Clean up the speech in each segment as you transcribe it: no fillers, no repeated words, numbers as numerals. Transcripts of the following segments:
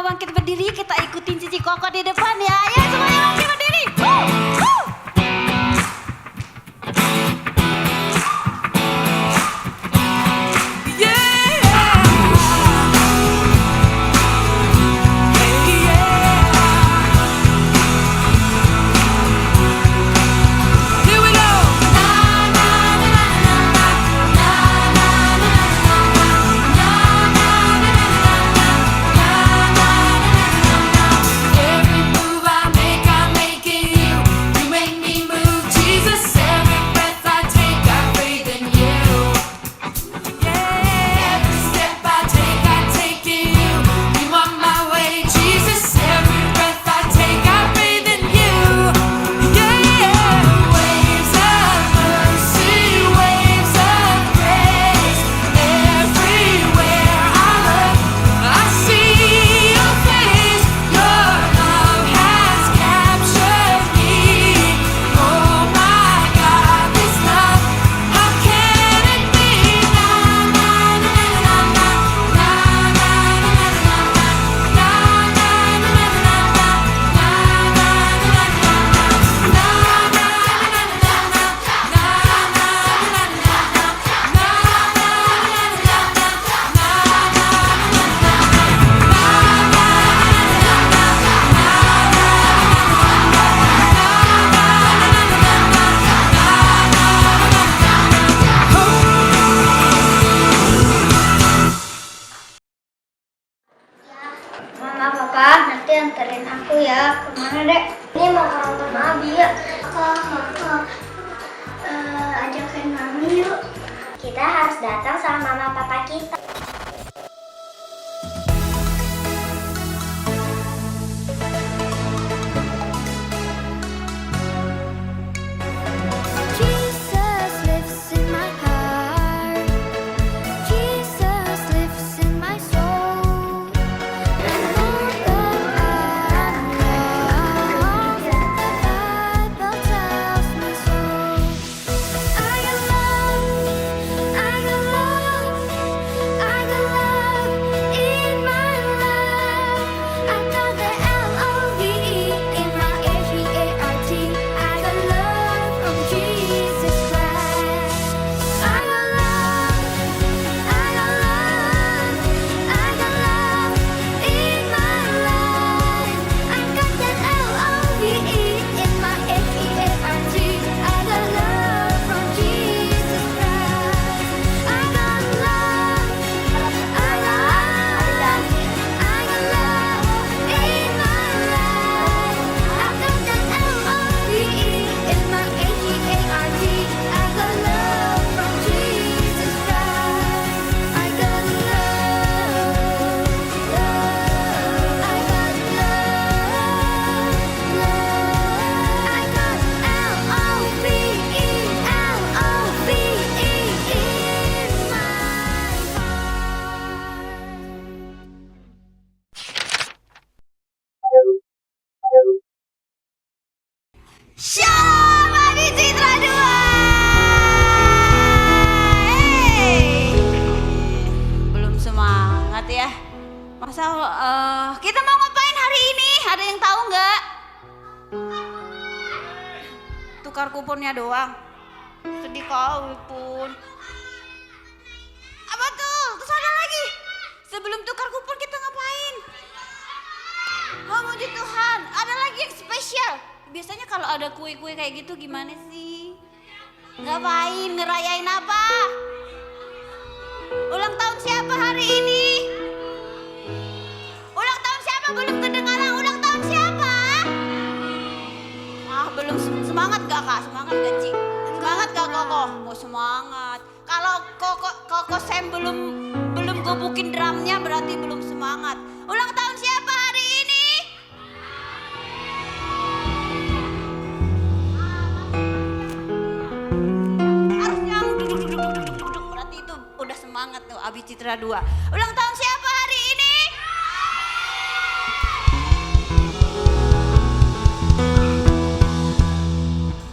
bangkit berdiri, kita ikutin Cici Koko di depan ya. Ayo semuanya bangkit berdiri. Mama, papa, nanti anterin aku ya. Kemana, Dek? Ini mau ke rumah Abi ya. Kakak, ajakin Mami yuk. Kita harus datang sama mama papa kita. Shalom Abi Citra 2. Belum semangat ya. Masa kita mau ngapain hari ini? Ada yang tahu nggak? Tukar kuponnya doang. Sedih kau pun. Apa tuh? Terus ada lagi. Sebelum tukar kupon kita ngapain? Oh, muji Tuhan. Ada lagi yang spesial. Biasanya kalau ada kue-kue kayak gitu gimana sih? Ngapain? Ngerayain apa? Ulang tahun siapa hari ini? Ulang tahun siapa? Belum kedengaran ulang tahun siapa? Ah, belum semangat gak Kak? Semangat gak Ci? Semangat gak Koko? Oh, semangat. Kalau Koko Sam belum gobukin drumnya berarti belum semangat. Ulang tahun siapa hari ini? Semangat tuh Abi Citra 2. Ulang tahun siapa hari ini?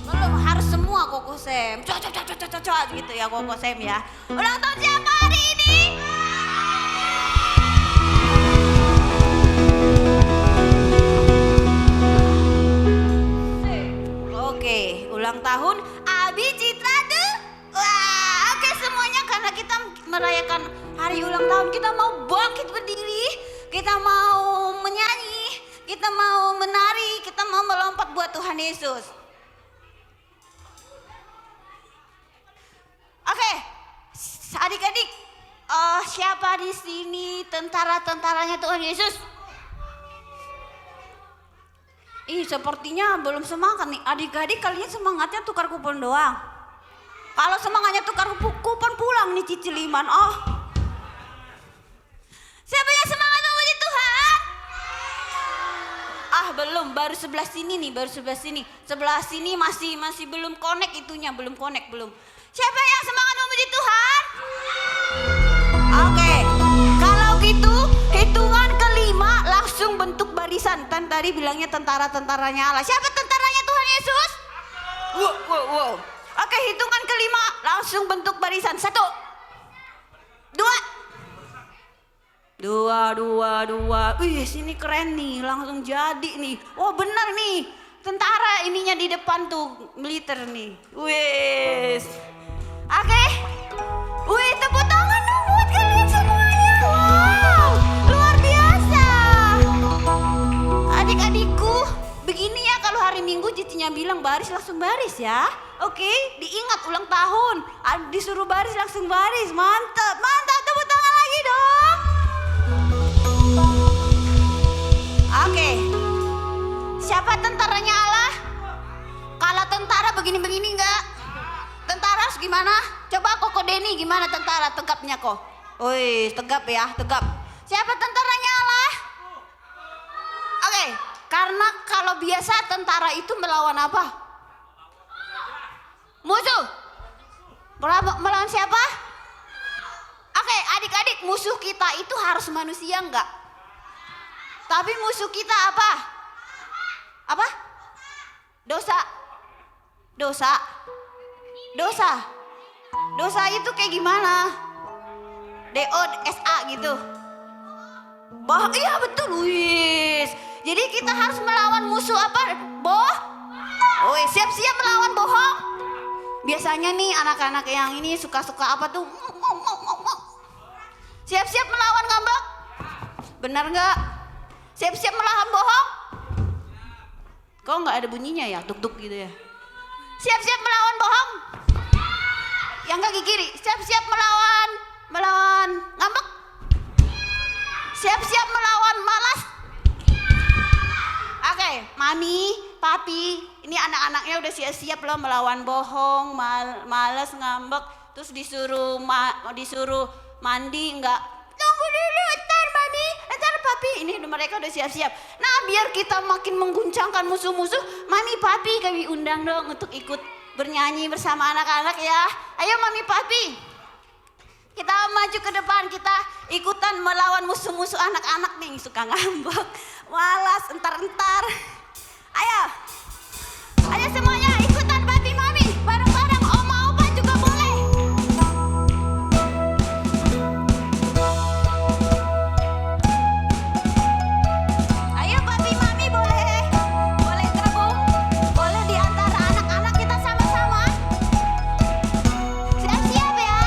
Belum, harus semua Koko Sam. Cocok gitu ya Koko Sam ya. Ulang tahun siapa hari ini? kita mau menari, kita mau melompat buat Tuhan Yesus. Oke, adik-adik, siapa di sini tentara-tentaranya Tuhan Yesus? Sepertinya belum semangat nih. Adik-adik kalian semangatnya tukar kupon doang. Kalau semangatnya tukar kupon pulang nih ciciliman. Siapa yang semangat memuji Tuhan? Belum, baru sebelah sini nih, baru sebelah sini. Sebelah sini masih belum connect itunya, belum connect belum. Siapa yang semangat memuji Tuhan? Oke, kalau gitu hitungan kelima langsung bentuk barisan. Tadi bilangnya tentara-tentaranya Allah. Siapa tentaranya Tuhan Yesus? Wow. Oke, hitungan kelima langsung bentuk barisan. 1, 2. Wih, sini keren nih, langsung jadi nih. Oh benar nih, tentara ininya di depan tuh, militer nih. Wih. Oke. Wih, tepuk tangan dong buat kalian semuanya. Wow, luar biasa. Adik-adikku, begini ya kalau hari Minggu cicinya bilang baris langsung baris ya. Oke, diingat ulang tahun. Disuruh baris langsung baris. Mantap, tepuk tangan lagi dong. Oke. Siapa tentaranya Allah? Kalau tentara begini-begini enggak? Tentara harus gimana? Coba Koko Deni gimana tentara tegapnya kok? Wih, tegap ya, tegap. Siapa tentaranya Allah? Oke, karena kalau biasa tentara itu melawan apa? Musuh. Melawan siapa? Oke, adik-adik, musuh kita itu harus manusia enggak? Tapi musuh kita apa? Apa? Dosa. Dosa itu kayak gimana? DOSA gitu. Iya betul, wis. Jadi kita harus melawan musuh apa? Siap-siap melawan bohong. Biasanya nih anak-anak yang ini suka-suka apa tuh? Siap-siap melawan ngambek. Benar nggak? Siap-siap melawan bohong. Kok nggak ada bunyinya ya? Duk-duk gitu ya. Siap-siap melawan bohong. Yang kaki kiri. Siap-siap melawan ngambek. Siap-siap melawan malas. Oke, mami, papi, ini anak-anaknya udah siap-siap loh melawan bohong, malas, ngambek, terus disuruh mandi enggak? Tunggu dulu, ntar mami, ntar papi. Ini mereka udah siap-siap. Nah, biar kita makin mengguncangkan musuh-musuh, mami, papi kami undang dong untuk ikut bernyanyi bersama anak-anak ya. Ayo mami, papi. Kita maju ke depan, kita ikutan melawan musuh-musuh anak-anak nih, suka ngambek, malas, entar-entar. Ayo semuanya ikutan papi mami, bareng-bareng oma opa juga boleh. Ayo papi mami boleh gabung, boleh di antara anak-anak kita sama-sama. Siap-siap ya.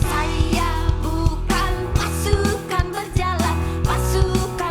Saya bukan pasukan berjalan, pasukan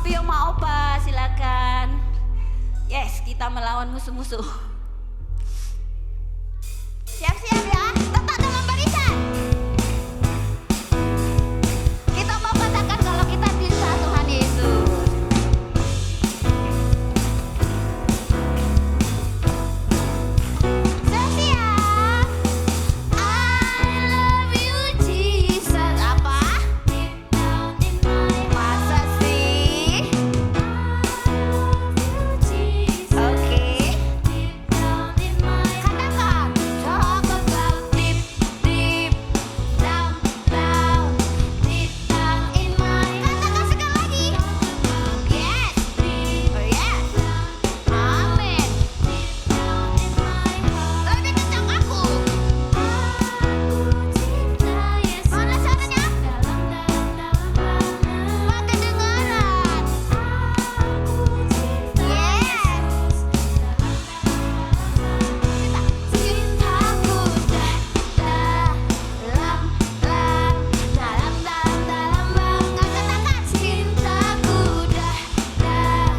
Pio Ma Opa, silakan. Yes, kita melawan musuh-musuh. Siap-siap ya, tetap dalam barisan. Kita mau katakan kalau kita cinta Tuhan Yesus. Siap-siap. I love you Jesus. Apa? Masa sih? Oke. Katakan. Talk about deep, deep down, down, deep down in my. Katakan sekali lagi. Yes. Oh yes. Amin. Lebih kencang aku. Mana caranya? Pakai dengaran. Yes. Cintaku dalam, dalam banget. Katakan cintaku dalam,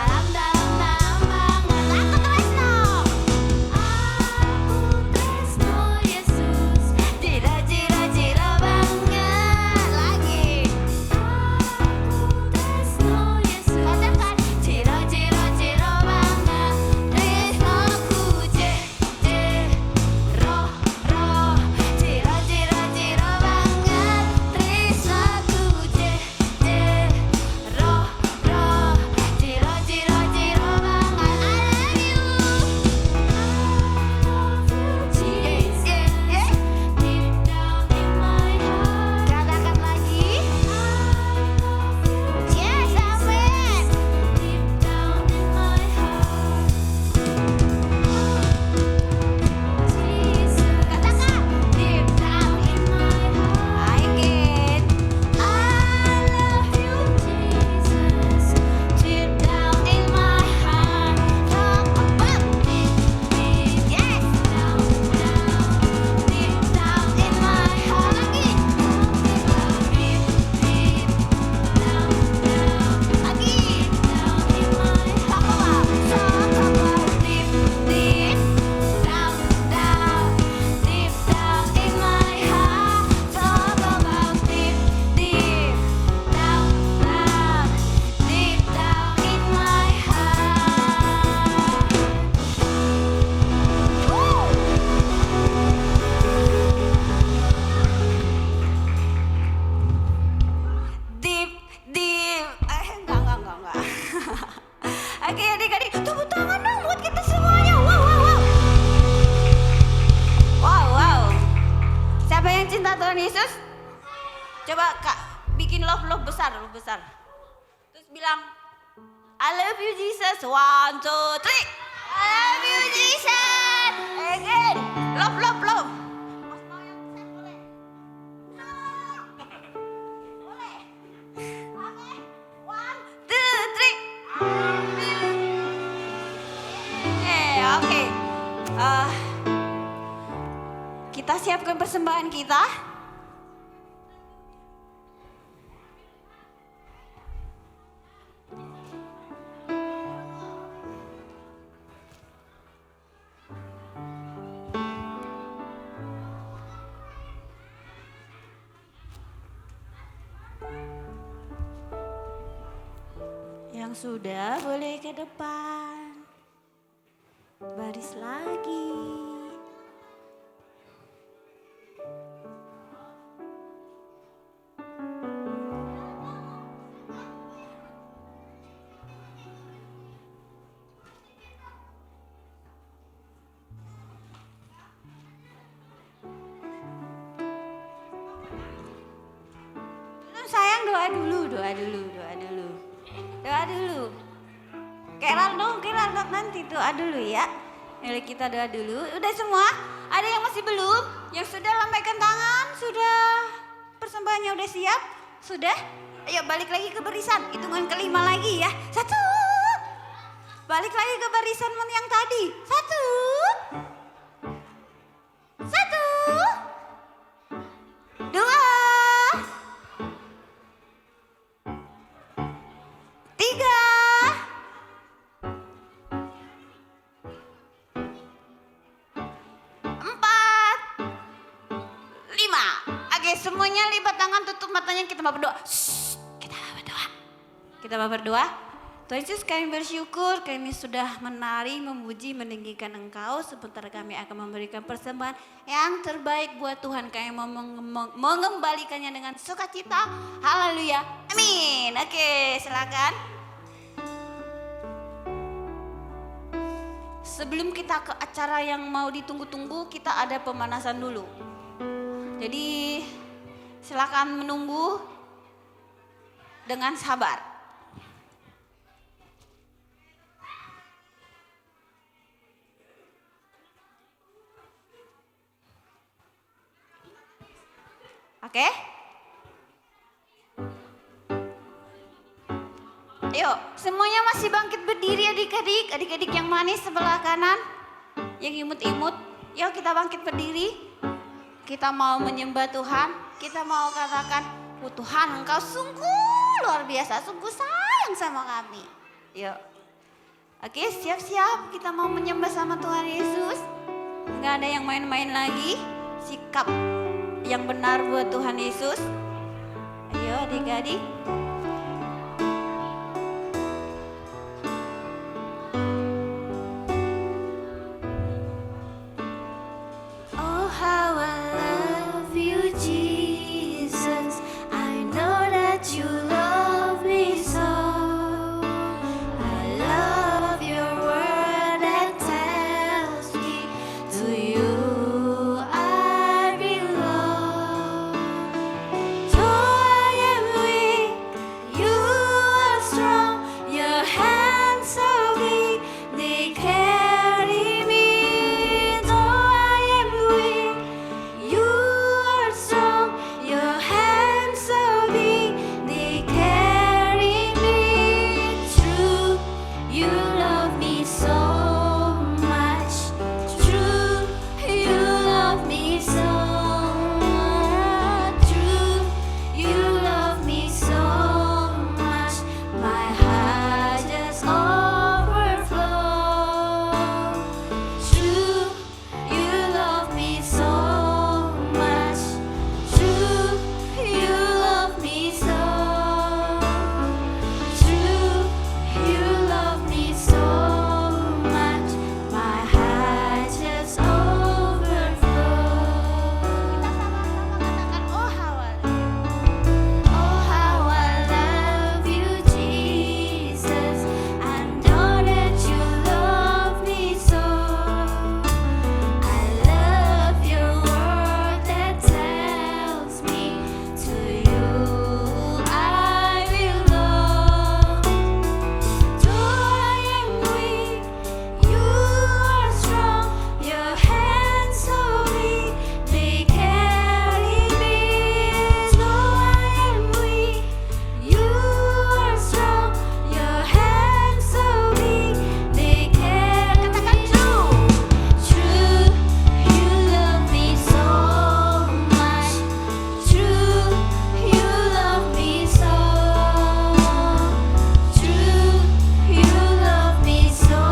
dalam banget. Aku tresno. Yesus, jira banget lagi. Katakan jira banget. Tresnoku roh jira banget. Tresnoku roh jira banget. Katakan lagi. Yes, amin. Katakan deep down in my heart. Again. I love you Jesus. Deep down in my heart. Talk about deep, yes. Deep down in my heart. Lagi. Lagi. Talk about deep, deep down, deep down in my heart. Talk about deep, deep down, deep down in my heart. Woo! Deep, deep. Enggak. Oke, adik-adik, tepuk tangan dong buat kita semuanya. Wow. Siapa yang cinta Tuhan Yesus? Coba Kak, bikin love besar. Terus bilang, I love you Jesus. 1, 2, 3. I love you Jesus. Again, love. Mas mau yang besar boleh? Boleh. Oke, 1, 2, 3. Oke. Kita siapkan persembahan kita. Yang sudah boleh ke depan. Baris lagi. Sayang, doa dulu. Keral nanti doa dulu ya. Mari kita doa dulu. Udah semua? Ada yang masih belum? Yang sudah lambaikan tangan? Sudah? Persembahannya udah siap? Sudah? Ayo balik lagi ke barisan. Hitungan kelima lagi ya. 1. Balik lagi ke barisan yang tadi. 1. 1. 2. Oke, semuanya lipat tangan, tutup matanya, kita mau berdoa. Kita mau berdoa. Tuhan Yesus, kami bersyukur kami sudah menari, memuji, meninggikan Engkau. Sebentar kami akan memberikan persembahan yang terbaik buat Tuhan. Kami mau mengembalikannya dengan sukacita. Haleluya. Amin. Oke, silakan. Sebelum kita ke acara yang mau ditunggu-tunggu, kita ada pemanasan dulu. Jadi silakan menunggu dengan sabar. Oke? Yuk, semuanya masih bangkit berdiri adik-adik. Adik-adik yang manis sebelah kanan, yang imut-imut. Yuk kita bangkit berdiri. Kita mau menyembah Tuhan. Kita mau katakan, oh Tuhan, Engkau sungguh luar biasa, sungguh sayang sama kami. Yuk. Oke, siap-siap kita mau menyembah sama Tuhan Yesus. Nggak ada yang main-main lagi. Sikap yang benar buat Tuhan Yesus. Ayo adik-adik. Oh how I love you Jesus, I know that you love me so. I love your word that tells me to you I belong. Though I am weak, you are strong. Your hands are weak, they carry me. Though I am weak, you are strong. Your hands are weak, they carry me. True, you love me so much. True, you love me so much. True, you love me so much. My heart just overflows. True, you love me so much. True, you love me so. True, you love me so much. My heart just overflows. Kita sama-sama katakan, oh how I love you Jesus. I know that you love me so. I love your word that tells me to you I belong. Though I am weak, you are strong. Your hands are weak, they carry me. Though I am weak, you are strong. Your hands are weak, they carry me. Katakan true, you love me so much. True, you love me so. True, you love me so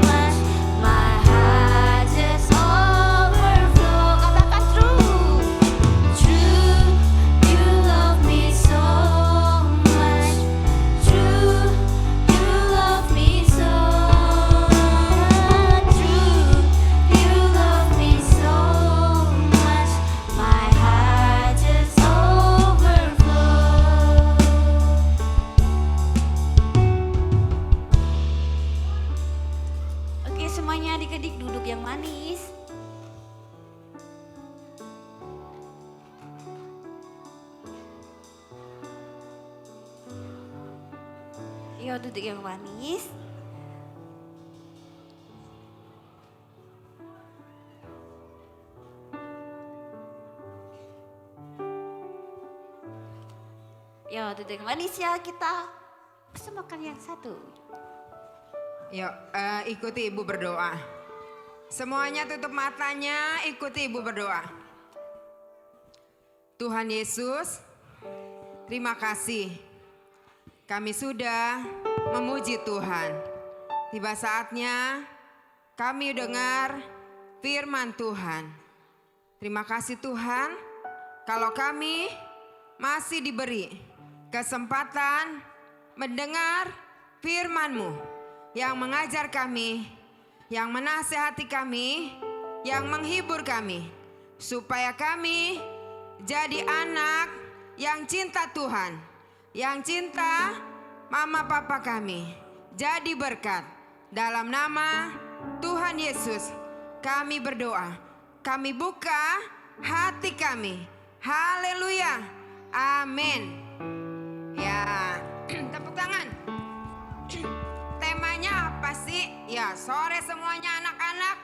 much. My heart just overflows. Katakan true, you love me so much. True, you love me so. True, you love me so much. My heart just overflows. Oke, semuanya adik-adik duduk yang manis. Yuk duduk yang manis. Yuk duduk yang manis ya, kita persembahkan yang satu. Yuk, ikuti ibu berdoa. Semuanya tutup matanya, ikuti ibu berdoa. Tuhan Yesus, terima kasih. Kami sudah memuji Tuhan. Tiba saatnya kami dengar firman Tuhan. Terima kasih Tuhan, kalau kami masih diberi kesempatan mendengar firman-Mu yang mengajar kami, yang menasihati kami, yang menghibur kami, supaya kami jadi anak yang cinta Tuhan, yang cinta mama papa kami, jadi berkat. Dalam nama Tuhan Yesus kami berdoa, kami buka hati kami. Haleluya, amin. Ya, tepuk tangan. Temanya apa sih? Ya, sore semuanya anak-anak.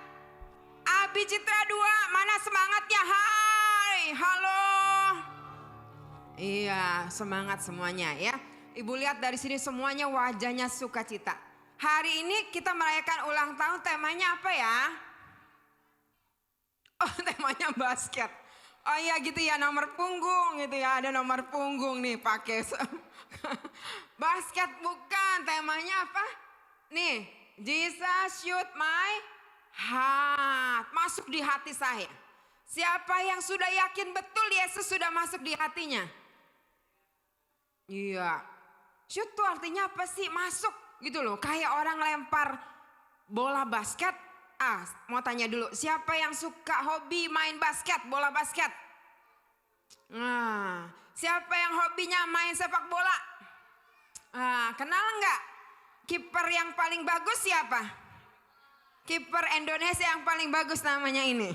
Abi Citra 2, mana semangatnya? Hai, halo. Iya, semangat semuanya ya. Ibu lihat dari sini semuanya wajahnya sukacita. Hari ini kita merayakan ulang tahun, temanya apa ya? Oh, temanya basket. Oh iya gitu ya, nomor punggung gitu ya, ada nomor punggung nih pakai. Basket bukan, temanya apa? Nih, Jesus shoot my heart. Masuk di hati saya. Siapa yang sudah yakin betul Yesus sudah masuk di hatinya? Iya. Shoot tuh artinya apa sih? Masuk gitu loh. Kayak orang lempar bola basket. Mau tanya dulu, siapa yang suka hobi main basket, bola basket? Nah, siapa yang hobinya main sepak bola? Kenal nggak? Kiper yang paling bagus siapa? Kiper Indonesia yang paling bagus namanya ini.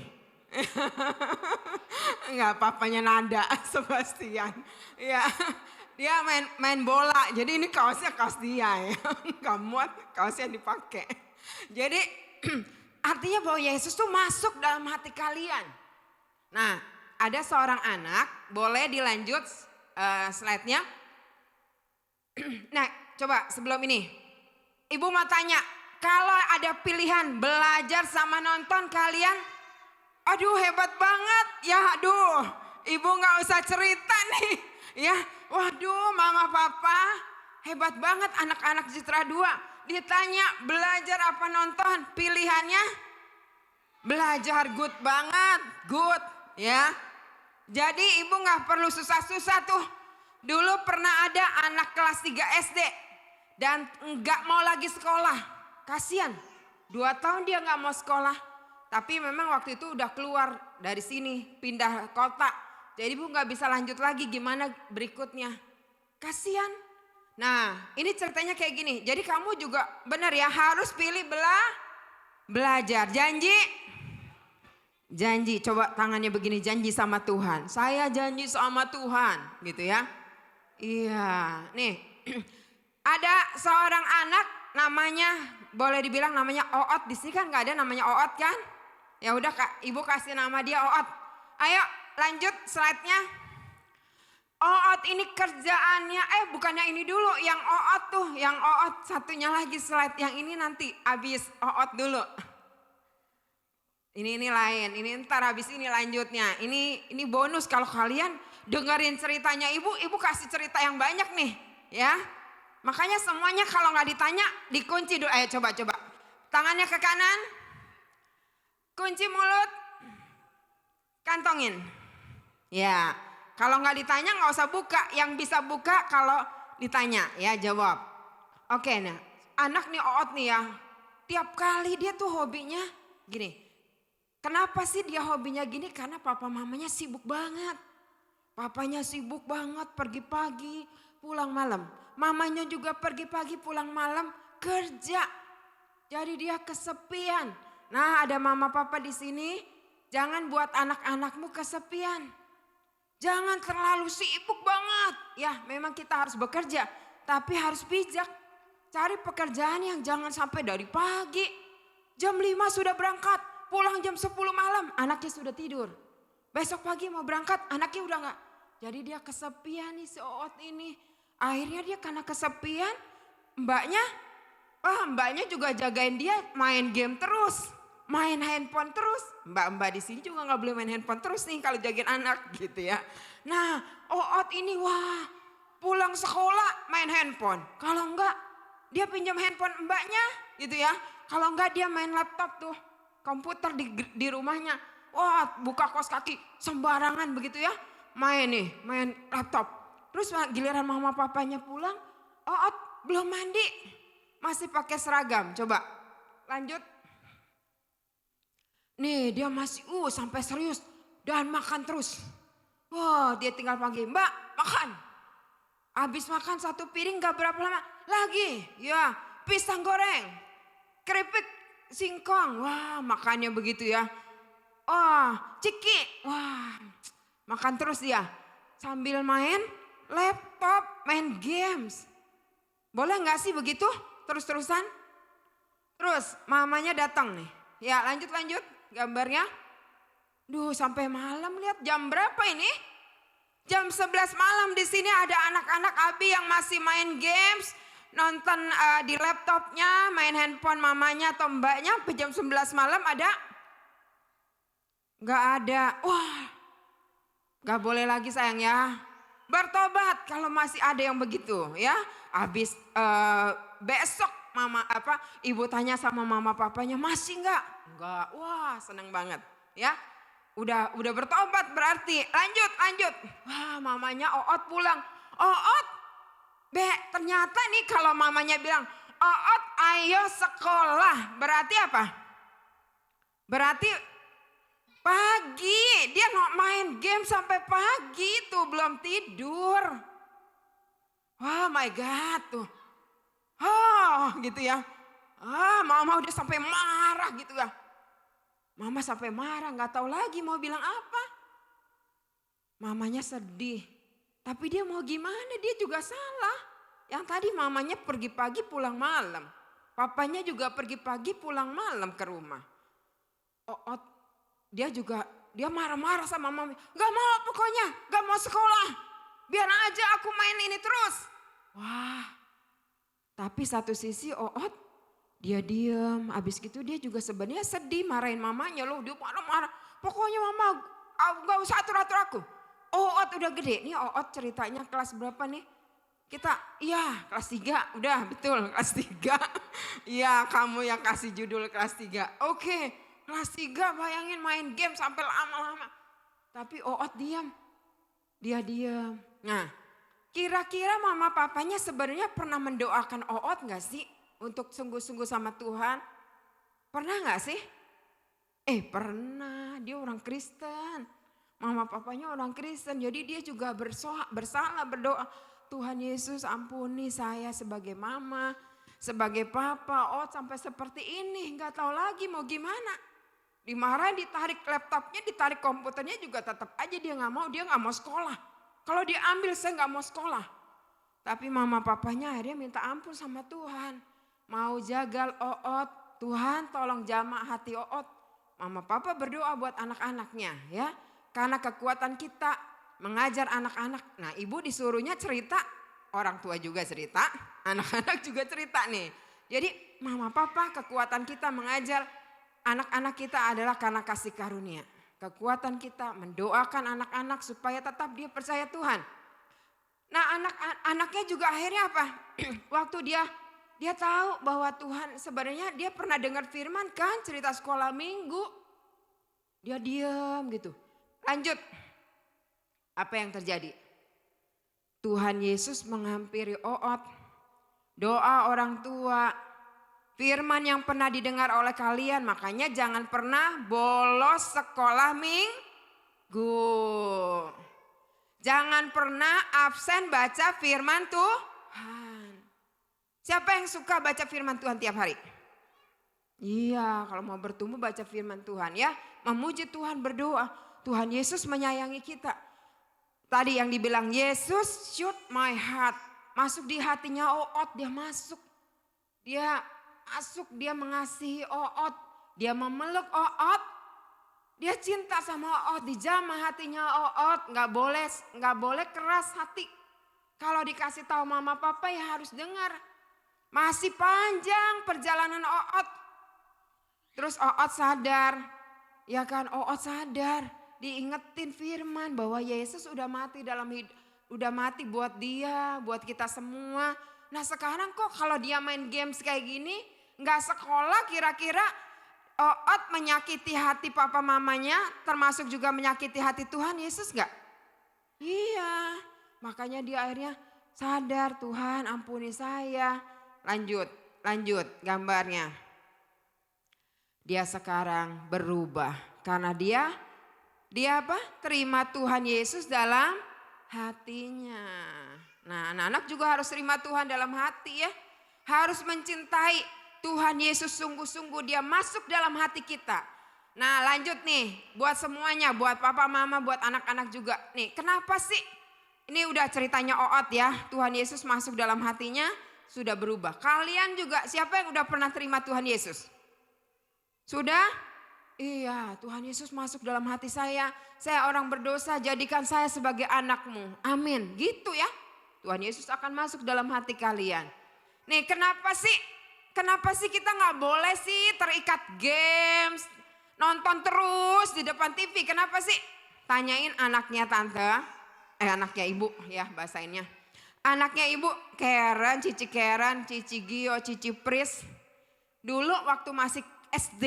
Enggak, papanya Nada, Sebastian. Ya, dia main bola. Jadi ini kaosnya kaos dia ya. Nggak muat kaosnya dipakai. Jadi artinya bahwa Yesus tuh masuk dalam hati kalian. Nah, ada seorang anak, boleh dilanjut slide-nya. Nah, coba sebelum ini. Ibu mau tanya, kalau ada pilihan belajar sama nonton kalian, aduh hebat banget. Ya aduh, ibu gak usah cerita nih. Ya, waduh mama papa hebat banget anak-anak Citra 2. Ditanya belajar apa nonton, pilihannya belajar, good banget, good ya. Jadi ibu gak perlu susah-susah tuh. Dulu pernah ada anak kelas 3 SD dan gak mau lagi sekolah. Kasian, 2 tahun dia gak mau sekolah. Tapi memang waktu itu udah keluar dari sini, pindah kota. Jadi ibu gak bisa lanjut lagi, gimana berikutnya. Kasian. Nah, ini ceritanya kayak gini. Jadi kamu juga benar ya, harus pilih belajar. Janji? Janji, coba tangannya begini, janji sama Tuhan. Saya janji sama Tuhan, gitu ya. Iya, nih. Ada seorang anak namanya, boleh dibilang namanya Oot. Di sini kan nggak ada namanya Oot kan? Ya udah Kak, Ibu kasih nama dia Oot. Ayo lanjut slide-nya. Oot ini kerjaannya, bukannya ini dulu, yang Oot tuh, yang Oot satunya lagi slide yang ini nanti habis Oot dulu. Ini lain, ini ntar habis ini lanjutnya. Ini bonus kalau kalian dengerin ceritanya ibu kasih cerita yang banyak nih, ya. Makanya semuanya kalau nggak ditanya dikunci dulu. Ayo coba. Tangannya ke kanan, kunci mulut, kantongin. Ya. Kalau nggak ditanya nggak usah buka, yang bisa buka kalau ditanya ya jawab. Oke, nah anak nih Oot nih ya, tiap kali dia tuh hobinya gini. Kenapa sih dia hobinya gini? Karena papa mamanya sibuk banget. Papanya sibuk banget pergi pagi pulang malam. Mamanya juga pergi pagi pulang malam kerja. Jadi dia kesepian. Nah ada mama papa di sini, jangan buat anak-anakmu kesepian. Jangan terlalu sibuk banget. Ya memang kita harus bekerja. Tapi harus bijak. Cari pekerjaan yang jangan sampai dari pagi. Jam 5 sudah berangkat. Pulang jam 10 malam. Anaknya sudah tidur. Besok pagi mau berangkat. Anaknya udah gak. Jadi dia kesepian nih si Oot ini. Akhirnya dia karena kesepian. Mbaknya juga jagain dia main game terus. Main handphone terus. Mbak di sini juga gak boleh main handphone terus nih kalau jagain anak gitu ya. Nah Oot ini wah pulang sekolah main handphone. Kalau enggak dia pinjam handphone mbaknya gitu ya. Kalau enggak dia main laptop tuh. Komputer di rumahnya. Wah buka kaos kaki sembarangan begitu ya. main laptop. Terus giliran mama papanya pulang, Oot belum mandi, masih pakai seragam. Coba lanjut. Nih dia masih sampai serius dan makan terus. Wah dia tinggal panggil, Mbak makan. Habis makan satu piring gak berapa lama lagi. Ya pisang goreng, keripik singkong. Wah makannya begitu ya. Oh ciki. Wah makan terus dia. Sambil main laptop, main games. Boleh gak sih begitu terus-terusan? Terus mamanya datang nih. Ya lanjut gambarnya. Duh sampai malam, lihat jam berapa ini? Jam 11 malam di sini ada anak-anak Abi yang masih main games, nonton di laptopnya, main handphone mamanya atau mbaknya. Sampai jam 11 malam ada? Gak ada. Wah, gak boleh lagi sayang ya. Bertobat kalau masih ada yang begitu ya. Habis besok ibu tanya sama mama papanya, masih enggak? Enggak. Wah, seneng banget ya. Udah bertobat berarti. Lanjut. Wah, mamanya Oot pulang. Oot, ternyata nih kalau mamanya bilang, Oot ayo sekolah. Berarti apa? Berarti pagi. Dia main game sampai pagi tuh belum tidur. Oh my God tuh. Oh gitu ya. Mama udah sampai marah gitu ya. Mama sampai marah, gak tahu lagi mau bilang apa. Mamanya sedih. Tapi dia mau gimana, dia juga salah. Yang tadi mamanya pergi pagi pulang malam. Papanya juga pergi pagi pulang malam ke rumah. Oot, dia marah-marah sama mama. Gak mau pokoknya, gak mau sekolah. Biar aja aku main ini terus. Wah, tapi satu sisi Oot dia diem, habis gitu dia juga sebenarnya sedih marahin mamanya loh. Dia marah-marah, pokoknya mama gak usah atur-atur aku. Oot udah gede, nih Oot ceritanya kelas berapa nih? Kelas 3, udah betul kelas 3. Iya kamu yang kasih judul kelas 3. Oke, kelas 3 bayangin main game sampai lama-lama. Tapi Oot diam, dia diam. Nah kira-kira mama papanya sebenarnya pernah mendoakan Oot gak sih? Untuk sungguh-sungguh sama Tuhan. Pernah gak sih? Pernah, dia orang Kristen. Mama papanya orang Kristen, jadi dia juga bersalah berdoa. Tuhan Yesus ampuni saya sebagai mama, sebagai papa. Sampai seperti ini, gak tahu lagi mau gimana. Dimarahin, ditarik laptopnya, ditarik komputernya juga tetap aja dia gak mau sekolah. Kalau dia ambil saya gak mau sekolah. Tapi mama papanya akhirnya minta ampun sama Tuhan. Mau jagal Oot, Tuhan tolong jamah hati Oot. Mama papa berdoa buat anak-anaknya ya. Karena kekuatan kita mengajar anak-anak. Nah ibu disuruhnya cerita, orang tua juga cerita, anak-anak juga cerita nih. Jadi mama papa kekuatan kita mengajar anak-anak kita adalah karena kasih karunia. Kekuatan kita mendoakan anak-anak supaya tetap dia percaya Tuhan. Nah anaknya juga akhirnya apa? Waktu dia tahu bahwa Tuhan sebenarnya dia pernah dengar firman kan cerita sekolah minggu. Dia diam gitu. Lanjut. Apa yang terjadi? Tuhan Yesus menghampiri Oot. Doa orang tua. Firman yang pernah didengar oleh kalian. Makanya jangan pernah bolos sekolah minggu. Jangan pernah absen baca firman Tuhan. Siapa yang suka baca firman Tuhan tiap hari? Iya, kalau mau bertumbuh baca firman Tuhan ya. Memuji Tuhan, berdoa. Tuhan Yesus menyayangi kita. Tadi yang dibilang Yesus shoot my heart. Masuk di hatinya Oot, dia masuk. Dia masuk, dia mengasihi Oot. Dia memeluk Oot. Dia cinta sama Oot, dijamah hatinya Oot. Gak boleh keras hati. Kalau dikasih tahu mama papa ya harus dengar. Masih panjang perjalanan Oot. Terus Oot sadar. Ya kan Oot sadar. Diingetin firman bahwa Yesus udah mati dalam hidup. Udah mati buat dia, buat kita semua. Nah sekarang kok kalau dia main games kayak gini. Gak sekolah kira-kira Oot menyakiti hati papa mamanya. Termasuk juga menyakiti hati Tuhan Yesus gak? Iya, makanya dia akhirnya sadar, Tuhan ampuni saya. Lanjut gambarnya. Dia sekarang berubah karena dia apa? Terima Tuhan Yesus dalam hatinya. Nah, anak-anak juga harus terima Tuhan dalam hati ya. Harus mencintai Tuhan Yesus sungguh-sungguh, dia masuk dalam hati kita. Nah, lanjut nih buat semuanya, buat papa mama, buat anak-anak juga. Nih, kenapa sih? Ini udah ceritanya Oot ya. Tuhan Yesus masuk dalam hatinya, sudah berubah. Kalian juga, siapa yang udah pernah terima Tuhan Yesus? Sudah? Iya, Tuhan Yesus masuk dalam hati saya. Saya orang berdosa, jadikan saya sebagai anakmu. Amin. Gitu ya. Tuhan Yesus akan masuk dalam hati kalian. Nih, kenapa sih kita nggak boleh sih terikat games, nonton terus di depan TV? Kenapa sih? Tanyain anaknya tante, anaknya ibu ya bahasainnya. Anaknya ibu Karen, Cici Gio, Cici Pris. Dulu waktu masih SD,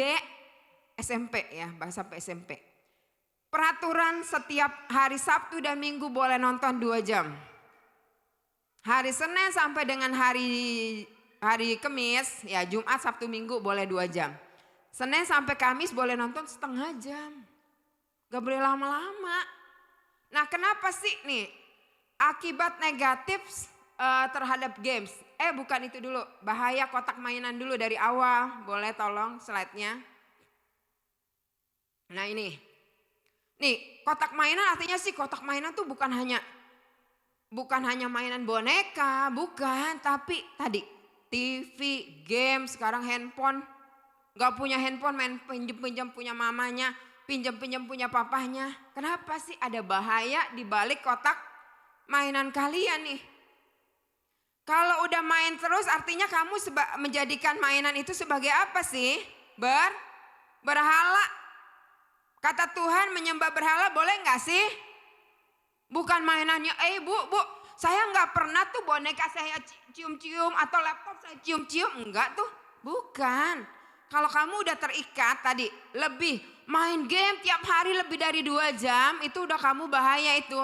SMP ya, bahasa SMP. Peraturan setiap hari Sabtu dan Minggu boleh nonton 2 jam. Hari Senin sampai dengan hari Kamis, ya Jumat, Sabtu, Minggu boleh 2 jam. Senin sampai Kamis boleh nonton setengah jam. Gak boleh lama-lama. Nah, kenapa sih nih akibat negatif terhadap games? Bukan itu dulu, bahaya kotak mainan dulu dari awal. Boleh tolong slide-nya. Nah ini, nih kotak mainan artinya sih kotak mainan tuh bukan hanya mainan boneka, bukan. Tapi tadi TV, game, sekarang handphone. Gak punya handphone main pinjam-pinjam punya mamanya, pinjam-pinjam punya papahnya. Kenapa sih ada bahaya di balik kotak mainan kalian nih? Kalau udah main terus artinya kamu menjadikan mainan itu sebagai apa sih? Berhala. Kata Tuhan menyembah berhala boleh gak sih? Bukan mainannya, bu, saya gak pernah tuh boneka saya cium-cium atau laptop saya cium-cium. Enggak tuh, bukan. Kalau kamu udah terikat tadi, lebih main game tiap hari lebih dari 2 jam, itu udah kamu bahaya itu.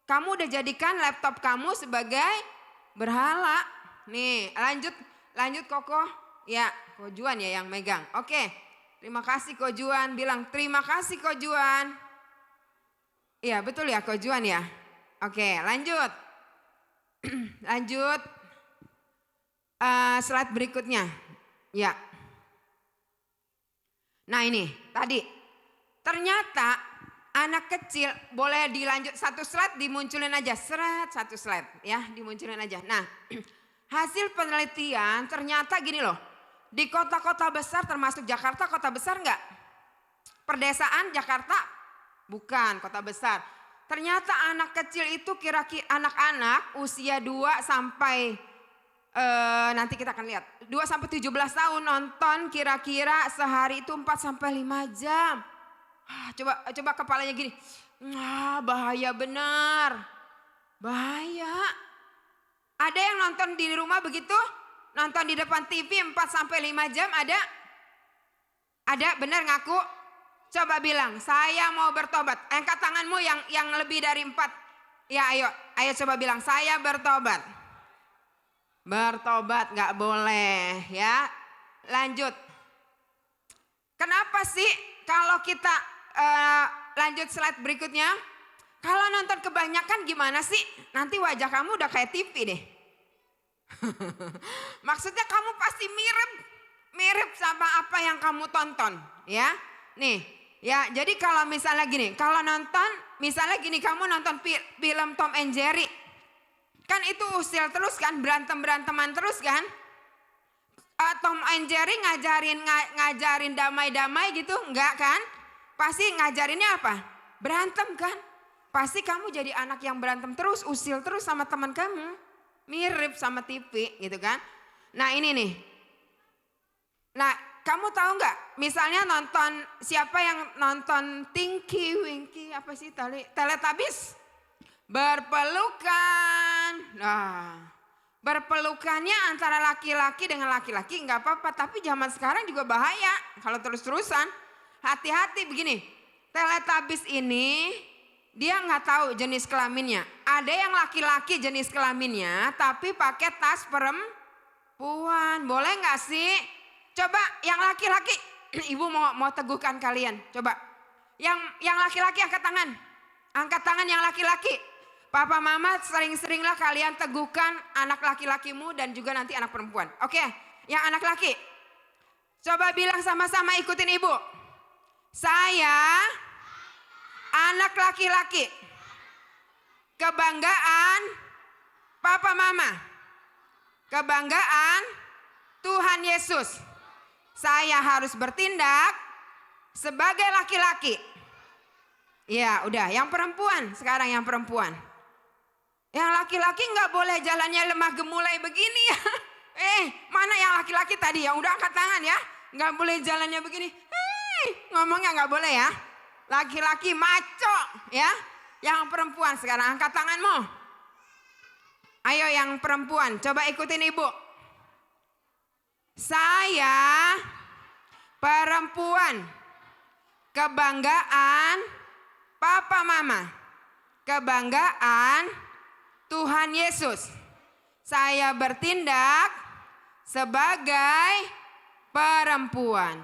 Kamu udah jadikan laptop kamu sebagai berhala. Nih, lanjut Koko. Ya, Kojuan ya yang megang. Oke, terima kasih Kojuan. Bilang terima kasih Kojuan. Iya betul ya Kojuan ya. Oke, lanjut. Lanjut. Slide berikutnya. Ya. Nah ini tadi. Ternyata anak kecil boleh dilanjut satu slide dimunculin aja. Satu slide ya dimunculin aja. Nah hasil penelitian ternyata gini loh. Di kota-kota besar termasuk Jakarta kota besar enggak? Perdesaan Jakarta bukan kota besar. Ternyata anak kecil itu kira-kira anak-anak usia 2 sampai nanti kita akan lihat 2 sampai 17 tahun nonton kira-kira sehari itu 4 sampai 5 jam. Coba kepalanya gini. Bahaya benar. Bahaya. Ada yang nonton di rumah begitu? Nonton di depan TV 4 sampai 5 jam ada? Ada benar ngaku? Coba bilang, saya mau bertobat. Angkat tanganmu yang lebih dari 4. Ya ayo coba bilang, saya bertobat. Bertobat gak boleh ya. Lanjut. Kenapa sih kalau kita lanjut slide berikutnya. Kalau nonton kebanyakan gimana sih? Nanti wajah kamu udah kayak TV deh. Maksudnya kamu pasti mirip sama apa yang kamu tonton ya. Nih ya jadi kalau misalnya gini. Kalau nonton misalnya gini kamu nonton film Tom and Jerry. Kan itu usil terus kan, berantem-beranteman terus kan. Tom and Jerry ngajarin damai-damai gitu, enggak kan? Pasti ngajarinnya apa? Berantem kan? Pasti kamu jadi anak yang berantem terus, usil terus sama teman kamu. Mirip sama TV gitu kan. Nah ini nih. Nah kamu tahu nggak? Misalnya nonton, siapa yang nonton Tinky Winky apa sih Teletubbies? Berpelukan. Nah, berpelukannya antara laki-laki dengan laki-laki nggak apa-apa. Tapi zaman sekarang juga bahaya kalau terus-terusan. Hati-hati begini. Teletubbies ini dia nggak tahu jenis kelaminnya. Ada yang laki-laki jenis kelaminnya tapi pakai tas perempuan. Boleh nggak sih? Coba yang laki-laki, ibu mau teguhkan kalian. Coba yang laki-laki angkat tangan. Angkat tangan yang laki-laki. Papa mama sering-seringlah kalian teguhkan anak laki-lakimu dan juga nanti anak perempuan. Oke, yang anak laki. Coba bilang sama-sama ikutin ibu. Saya anak laki-laki. Kebanggaan papa mama. Kebanggaan Tuhan Yesus. Saya harus bertindak sebagai laki-laki. Ya udah, yang perempuan, sekarang yang perempuan. Yang laki-laki nggak boleh jalannya lemah gemulai begini ya. Mana yang laki-laki tadi yang udah angkat tangan ya? Nggak boleh jalannya begini. Ngomongnya nggak boleh ya. Laki-laki maco ya. Yang perempuan sekarang angkat tanganmu. Ayo yang perempuan, coba ikutin ibu. Saya perempuan. Kebanggaan papa mama. Kebanggaan Tuhan Yesus. Saya bertindak sebagai perempuan.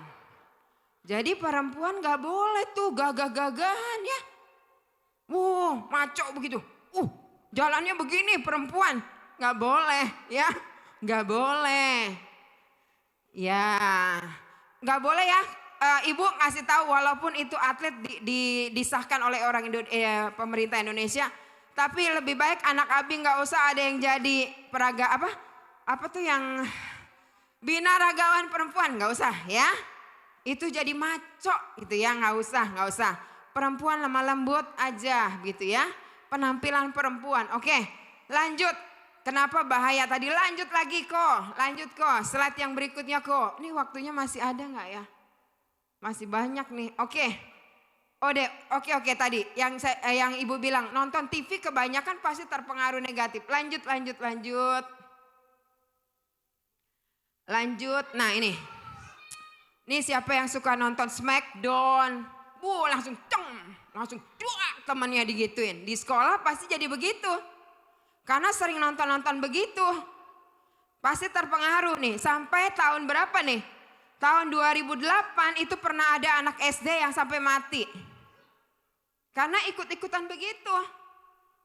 Jadi perempuan gak boleh tuh gagah-gagahan ya. Maco begitu. Jalannya begini perempuan. Gak boleh ya. Gak boleh. Ya. Gak boleh ya. Ibu ngasih tahu walaupun itu atlet disahkan oleh pemerintah Indonesia. Tapi lebih baik anak Abi nggak usah ada yang jadi peraga apa tuh yang binaragawan perempuan, nggak usah ya. Itu jadi maco gitu ya, nggak usah. Perempuan lemah lembut aja gitu ya. Penampilan perempuan. Oke, lanjut. Kenapa bahaya tadi? Lanjut lagi kok. Slide yang berikutnya kok. Ini waktunya masih ada nggak ya? Masih banyak nih. Oke. Oke tadi yang ibu bilang nonton TV kebanyakan pasti terpengaruh negatif. Lanjut. Nah ini siapa yang suka nonton Smackdown? Langsung temannya digituin. Di sekolah pasti jadi begitu. Karena sering nonton begitu. Pasti terpengaruh nih. Sampai tahun berapa nih? Tahun 2008 itu pernah ada anak SD yang sampai mati. Karena ikut-ikutan begitu.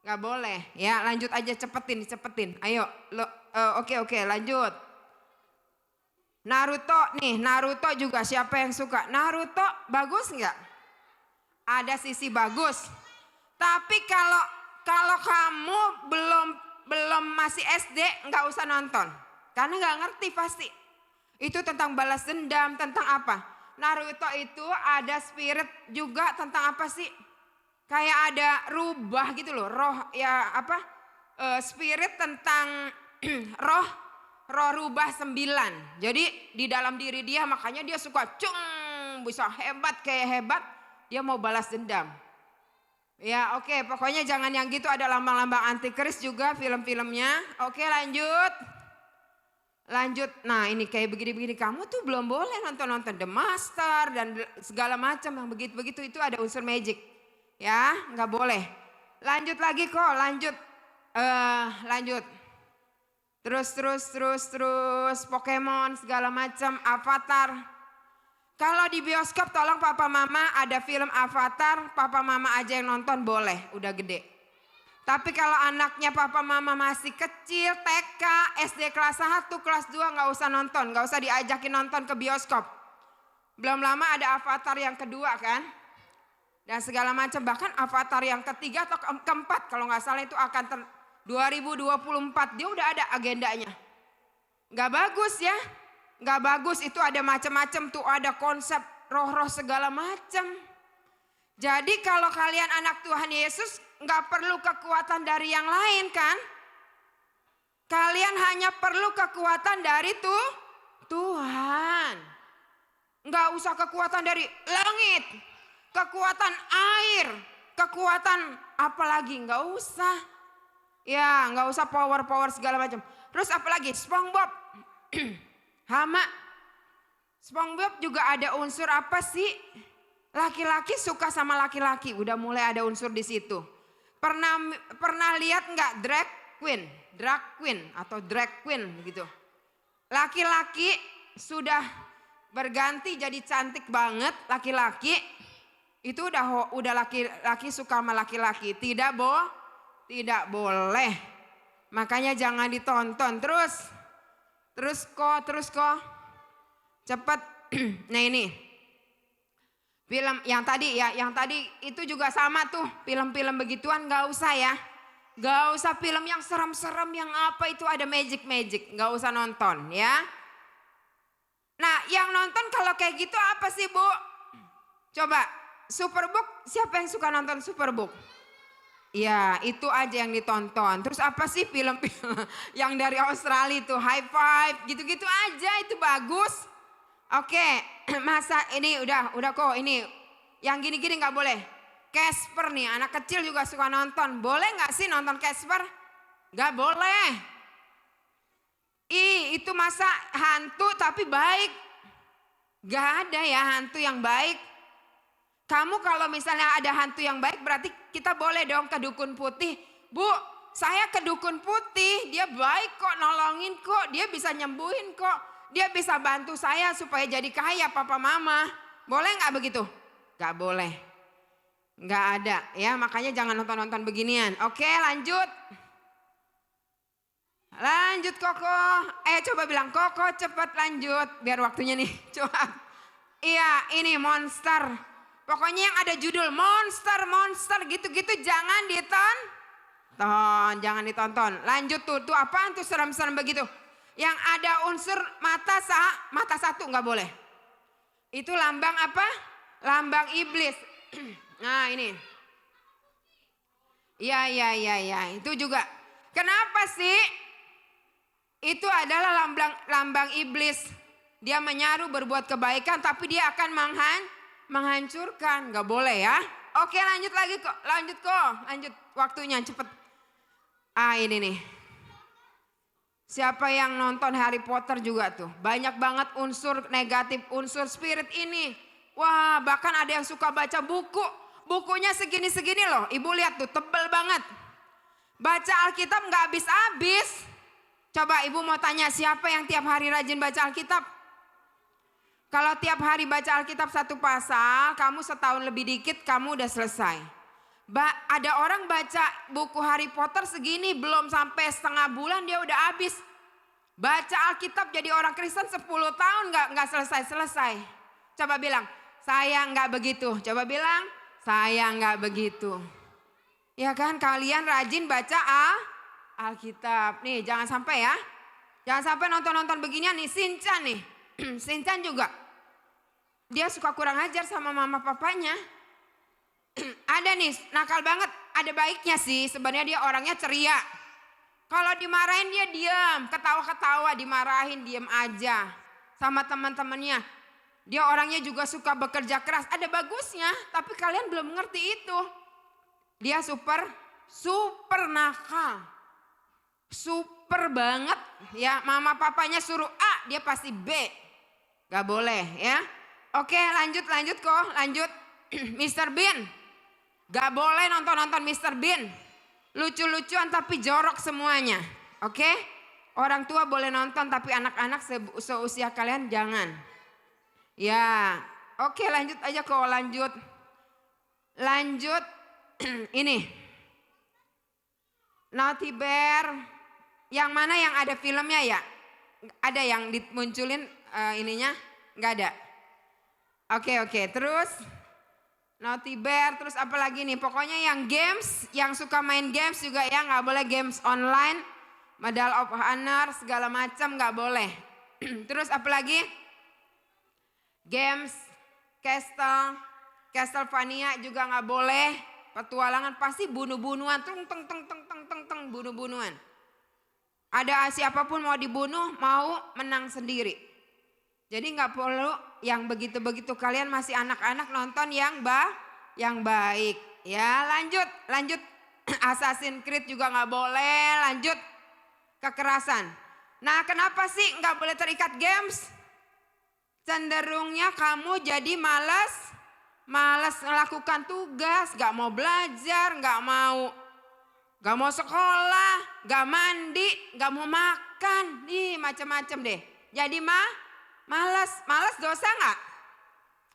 Gak boleh. Ya lanjut aja cepetin. Ayo. Oke lanjut. Naruto juga siapa yang suka? Naruto bagus nggak? Ada sisi bagus. Tapi kalau kamu belum masih SD nggak usah nonton. Karena nggak ngerti pasti. Itu tentang balas dendam, tentang apa? Naruto itu ada spirit juga tentang apa sih? Kayak ada rubah gitu loh, spirit tentang roh rubah 9. Jadi di dalam diri dia makanya dia suka bisa hebat, dia mau balas dendam. Ya oke, pokoknya jangan yang gitu, ada lambang-lambang antikris juga film-filmnya. Oke lanjut. Nah ini kayak begini-begini, kamu tuh belum boleh nonton The Master dan segala macam yang begitu-begitu, itu ada unsur magic. Ya nggak boleh. Lanjut lagi kok, lanjut. Terus Pokemon segala macam, Avatar. Kalau di bioskop tolong papa mama ada film Avatar, papa mama aja yang nonton boleh, udah gede. Tapi kalau anaknya papa mama masih kecil, TK, SD kelas 1, kelas 2 nggak usah nonton, nggak usah diajakin nonton ke bioskop. Belum lama ada Avatar yang kedua kan? Dan segala macam, bahkan Avatar yang ketiga atau keempat kalau nggak salah itu akan 2024, dia udah ada agendanya. Nggak bagus ya, nggak bagus, itu ada macam-macam tuh, ada konsep roh-roh segala macam. Jadi kalau kalian anak Tuhan Yesus nggak perlu kekuatan dari yang lain kan? Kalian hanya perlu kekuatan dari Tuhan. Nggak usah kekuatan dari langit, kekuatan air, kekuatan apa lagi, nggak usah. Ya nggak usah power segala macam. Terus apa lagi? SpongeBob. Hama. SpongeBob juga ada unsur apa sih? Laki-laki suka sama laki-laki, udah mulai ada unsur di situ. Pernah lihat nggak drag queen atau drag queen gitu. Laki-laki sudah berganti jadi cantik banget, laki-laki itu udah laki-laki suka sama laki-laki, tidak boleh. Makanya jangan ditonton terus kok cepet. Nah ini film yang tadi itu juga sama tuh, film-film begituan gak usah ya. Gak usah film yang serem-serem yang apa itu ada magic, gak usah nonton ya. Nah yang nonton kalau kayak gitu apa sih Bu? Coba Superbook, siapa yang suka nonton Superbook? Ya itu aja yang ditonton. Terus apa sih film-film yang dari Australia itu High Five gitu-gitu aja itu bagus. Oke, masa ini udah kok ini yang gini-gini nggak boleh. Casper nih anak kecil juga suka nonton. Boleh nggak sih nonton Casper? Nggak boleh. Itu masa hantu tapi baik. Nggak ada ya hantu yang baik. Kamu kalau misalnya ada hantu yang baik berarti kita boleh dong ke dukun putih. Bu, saya ke dukun putih, dia baik kok, nolongin kok, dia bisa nyembuhin kok. Dia bisa bantu saya supaya jadi kaya papa mama. Boleh gak begitu? Gak boleh. Gak ada ya, makanya jangan nonton-nonton beginian. Oke lanjut. Lanjut Koko. Coba bilang Koko cepet lanjut. Biar waktunya nih coba. Iya ini monster. Pokoknya yang ada judul monster gitu-gitu jangan jangan ditonton. Lanjut tuh apaan tuh serem-serem begitu. Yang ada unsur mata satu nggak boleh. Itu lambang apa? Lambang iblis. Nah ini. Iya itu juga. Kenapa sih? Itu adalah lambang iblis. Dia menyaru berbuat kebaikan tapi dia akan menghancurkan. Nggak boleh ya. Oke lanjut lagi kok. Lanjut waktunya cepet. Ini nih. Siapa yang nonton Harry Potter juga tuh. Banyak banget unsur negatif, unsur spirit ini. Wah bahkan ada yang suka baca buku. Bukunya segini-segini loh. Ibu lihat tuh tebel banget. Baca Alkitab gak habis-habis. Coba ibu mau tanya siapa yang tiap hari rajin baca Alkitab? Kalau tiap hari baca Alkitab satu pasal, kamu setahun lebih dikit kamu udah selesai. Ada orang baca buku Harry Potter segini belum sampai setengah bulan dia udah habis. Baca Alkitab jadi orang Kristen 10 tahun nggak selesai. Coba bilang, saya nggak begitu. Coba bilang, saya nggak begitu. Ya kan kalian rajin baca Alkitab. Nih jangan sampai ya. Jangan sampai nonton-nonton beginian nih. Shinchan nih. Shinchan juga. Dia suka kurang ajar sama mama papanya. Ada nih nakal banget, ada baiknya sih sebenarnya dia orangnya ceria. Kalau dimarahin dia diam, ketawa-ketawa dimarahin diam aja sama teman-temannya. Dia orangnya juga suka bekerja keras, ada bagusnya tapi kalian belum ngerti itu. Dia super nakal, super banget ya. Mama papanya suruh A dia pasti B, gak boleh ya. Oke lanjut kok, lanjut. Mr. Bean. Gak boleh nonton Mr. Bean. Lucu-lucuan tapi jorok semuanya. Oke? Orang tua boleh nonton tapi anak-anak seusia kalian jangan. Ya. Oke lanjut aja kok. Lanjut. Ini. Naughty Bear. Yang mana yang ada filmnya ya? Ada yang dimunculin ininya? Gak ada. Oke. Terus. Naughty Bear, terus apa lagi nih? Pokoknya yang games, yang suka main games juga ya nggak boleh games online, Medal of Honor segala macam nggak boleh. Terus apa lagi? Games, Castlevania juga nggak boleh. Petualangan pasti bunuh-bunuhan, bunuh-bunuhan. Ada siapapun mau dibunuh, mau menang sendiri. Jadi nggak perlu yang begitu-begitu, kalian masih anak-anak nonton yang baik. Ya lanjut. Assassin's Creed juga nggak boleh, lanjut. Kekerasan. Nah kenapa sih nggak boleh terikat games? Cenderungnya kamu jadi malas melakukan tugas, gak mau belajar, gak mau sekolah, gak mandi, gak mau makan. Nih macam-macam deh. Jadi malas dosa gak?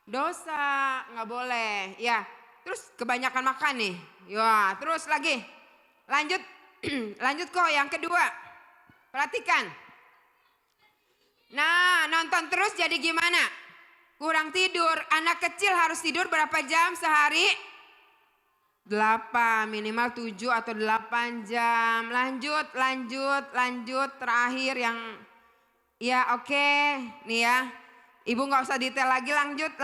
Dosa, gak boleh. Ya, terus kebanyakan makan nih. Ya, terus lagi. Lanjut, lanjut kok yang kedua. Perhatikan. Nah, nonton terus jadi gimana? Kurang tidur. Anak kecil harus tidur berapa jam sehari? 8, minimal 7 atau 8 jam. Lanjut. Terakhir yang ya oke. Nih ya. Ibu gak usah detail lagi, lanjut.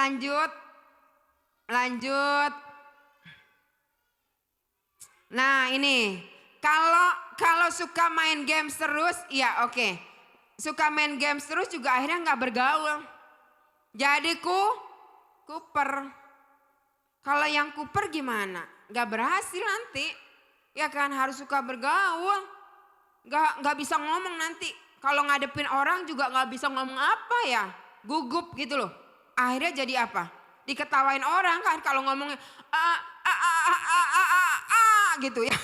Nah ini. Kalau suka main games terus, ya oke. Suka main games terus juga akhirnya gak bergaul. Jadi kuper. Kalau yang kuper gimana? Gak berhasil nanti. Ya kan harus suka bergaul. Gak bisa ngomong nanti. Kalau ngadepin orang juga gak bisa ngomong apa ya. Gugup gitu loh. Akhirnya jadi apa? Diketawain orang kan kalau ngomongnya gitu ya.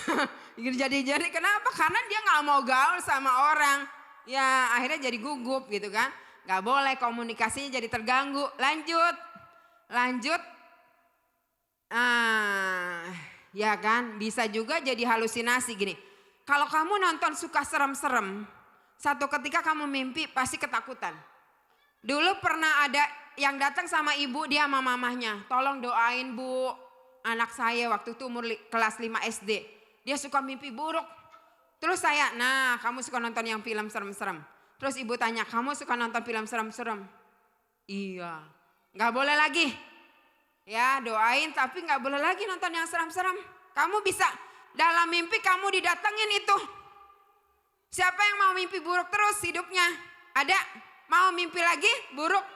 Jadi kenapa? Karena dia gak mau gaul sama orang. Ya akhirnya jadi gugup gitu kan. Gak boleh, komunikasinya jadi terganggu. Lanjut. Ya kan bisa juga jadi halusinasi gini. Kalau kamu nonton suka serem-serem, satu ketika kamu mimpi pasti ketakutan. Dulu pernah ada yang datang sama ibu, dia sama mamahnya. Tolong doain bu, anak saya waktu itu umur kelas 5 SD. Dia suka mimpi buruk. Terus saya, nah kamu suka nonton yang film serem-serem. Terus ibu tanya, kamu suka nonton film serem-serem? Iya. Gak boleh lagi. Ya doain tapi gak boleh lagi nonton yang serem-serem. Kamu bisa dalam mimpi kamu didatengin itu. Siapa yang mau mimpi buruk terus hidupnya? Ada? Mau mimpi lagi buruk?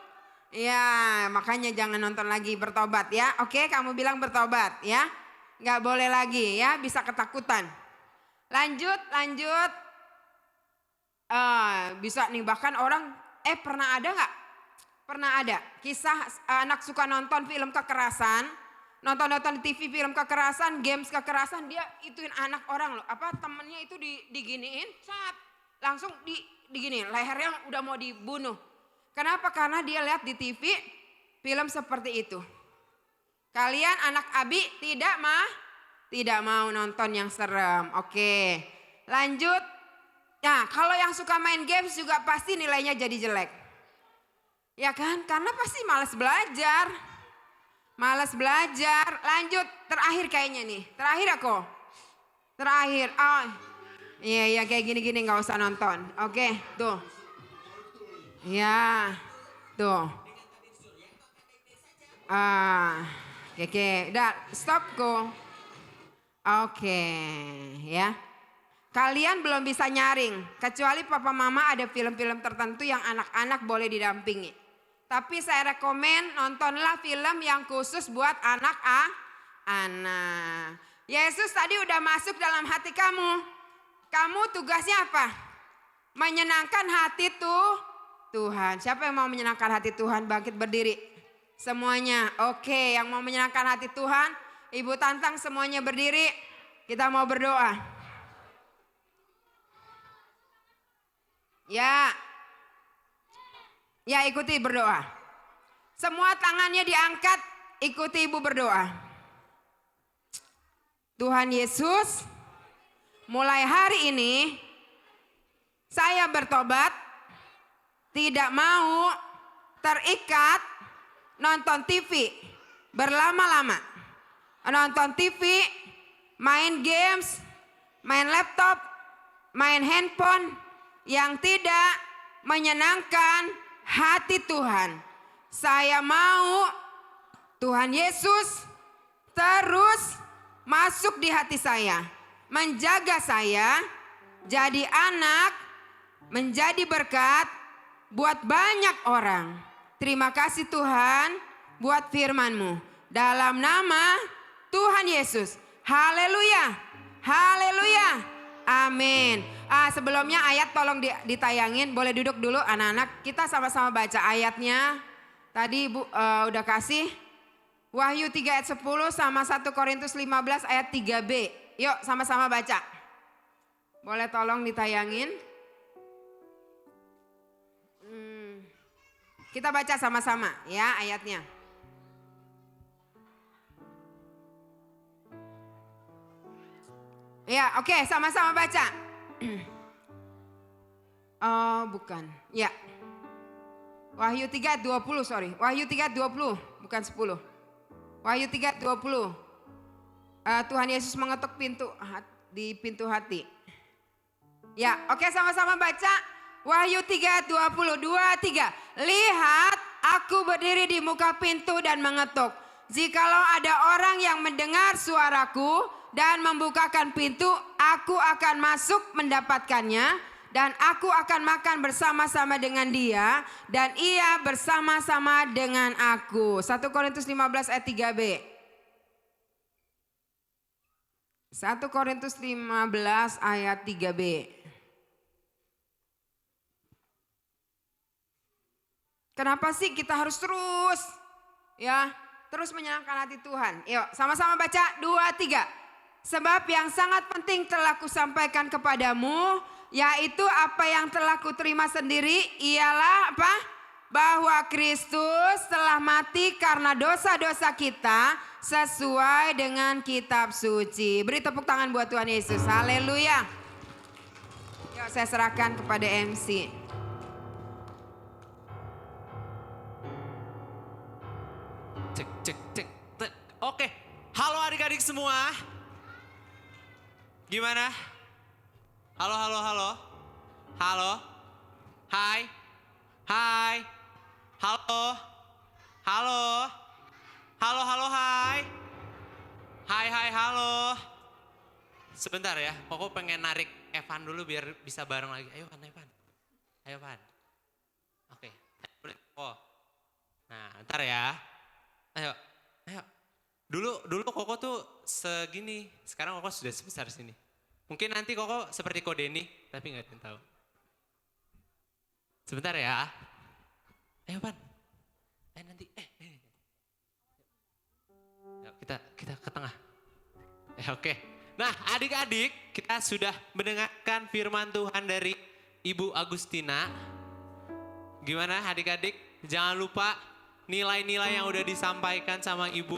Ya makanya jangan nonton lagi, bertobat ya. Oke kamu bilang bertobat ya. Gak boleh lagi ya, bisa ketakutan. Lanjut. Bisa nih bahkan orang pernah ada nggak? Pernah ada kisah anak suka nonton film kekerasan, nonton TV film kekerasan, games kekerasan, dia ituin anak orang loh. Apa temennya itu diginiin, langsung diginiin, lehernya udah mau dibunuh. Kenapa? Karena dia lihat di TV film seperti itu. Kalian anak Abi tidak mau nonton yang serem. Oke, lanjut. Nah kalau yang suka main games juga pasti nilainya jadi jelek. Ya kan? Karena pasti malas belajar. Lanjut, terakhir kayaknya nih. Terakhir. Oh, iya kayak gini-gini gak usah nonton. Oke, tuh. Ya, tuh. Oke, udah stop kok. Oke, ya. Kalian belum bisa nyaring, kecuali papa mama ada film-film tertentu yang anak-anak boleh didampingi. Tapi saya rekomen nontonlah film yang khusus buat anak-anak. Yesus tadi udah masuk dalam hati kamu. Kamu tugasnya apa? Menyenangkan hati Tuhan. Siapa yang mau menyenangkan hati Tuhan? Bangkit berdiri. Semuanya. Oke, yang mau menyenangkan hati Tuhan, Ibu tantang semuanya berdiri. Kita mau berdoa. Ya ikuti berdoa. Semua tangannya diangkat, ikuti ibu berdoa. Tuhan Yesus, mulai hari ini saya bertobat, tidak mau terikat nonton TV berlama-lama. Nonton TV, main games, main laptop, main handphone yang tidak menyenangkan hati Tuhan. Saya mau Tuhan Yesus terus masuk di hati saya, menjaga saya jadi anak, menjadi berkat buat banyak orang. Terima kasih Tuhan buat firman-Mu. Dalam nama Tuhan Yesus. Haleluya. Haleluya. Amin. Sebelumnya ayat tolong ditayangin. Boleh duduk dulu anak-anak. Kita sama-sama baca ayatnya. Tadi Ibu udah kasih. Wahyu 3 ayat 10 sama 1 Korintus 15 ayat 3b. Yuk sama-sama baca. Boleh tolong ditayangin. Kita baca sama-sama ya ayatnya. Ya oke, sama-sama baca. Oh bukan, ya. Wahyu 3:20 sorry. Wahyu 3:20 bukan 10. Wahyu 3:20. Tuhan Yesus mengetuk pintu di pintu hati. Ya oke sama-sama baca. Wahyu 3:20, 2, 3. Lihat aku berdiri di muka pintu dan mengetuk. Jikalau ada orang yang mendengar suaraku dan membukakan pintu, aku akan masuk mendapatkannya. Dan aku akan makan bersama-sama dengan dia dan ia bersama-sama dengan aku. 1 Korintus 15 ayat 3b. 1 Korintus 15 ayat 3b. Kenapa sih kita harus terus menyenangkan hati Tuhan? Yuk sama-sama baca 2, 3. Sebab yang sangat penting telah kusampaikan kepadamu, yaitu apa yang telah kuterima sendiri ialah apa? Bahwa Kristus telah mati karena dosa-dosa kita sesuai dengan kitab suci. Beri tepuk tangan buat Tuhan Yesus. Haleluya. Yuk saya serahkan kepada MC. Cek. Oke, halo adik-adik semua. Gimana? Halo. Halo. Hai. Halo. Hai. Hai, halo. Sebentar ya, Koko pengen narik Evan dulu biar bisa bareng lagi. Ayo Van. Oke. Oh. Nah, ntar ya. Ayo. Dulu Koko tuh segini, sekarang Koko sudah sebesar sini. Mungkin nanti Koko seperti Kodeni, tapi nggak ada yang tahu. Sebentar ya. Ayo Pan. Nanti. Yuk, kita ke tengah. Oke. Nah adik-adik, kita sudah mendengarkan firman Tuhan dari Ibu Agustina. Gimana adik-adik? Jangan lupa nilai-nilai yang udah disampaikan sama Ibu